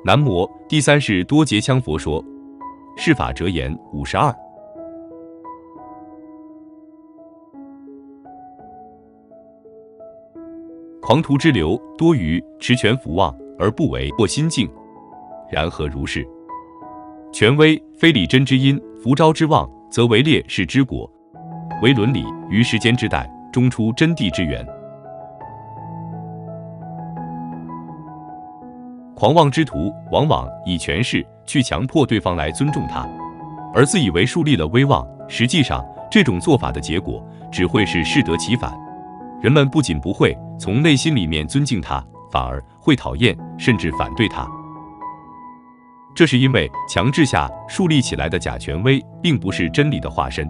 南摩第三是多劫羌佛说。释法折言52。狂徒之流多于持权福旺而不为或心境，然何如是？权威非理真之因，福昭之旺则为烈士之果，为伦理于世间之代中出真谛之源。狂妄之徒往往以权势去强迫对方来尊重他，而自以为树立了威望，实际上这种做法的结果只会是适得其反。人们不仅不会从内心里面尊敬他，反而会讨厌甚至反对他。这是因为强制下树立起来的假权威并不是真理的化身。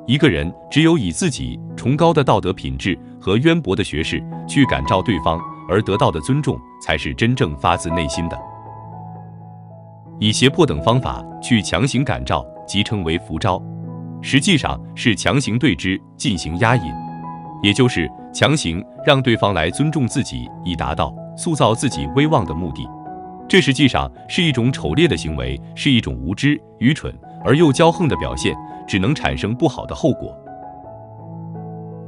一个人只有以自己崇高的道德品质和渊博的学识去感召对方而得到的尊重，才是真正发自内心的。以胁迫等方法去强行感召，即称为福招，实际上是强行对之进行压引，也就是强行让对方来尊重自己，以达到塑造自己威望的目的。这实际上是一种丑劣的行为，是一种无知、愚蠢而又骄横的表现，只能产生不好的后果。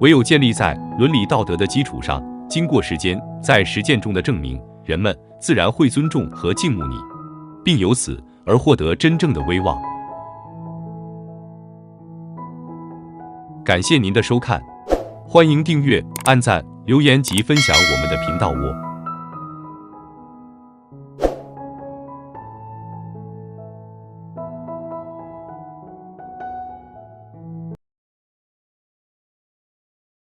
唯有建立在伦理道德的基础上，经过时间在实践中的证明，人们自然会尊重和敬慕你，并由此而获得真正的威望。感谢您的收看，欢迎订阅、按赞、留言及分享我们的频道。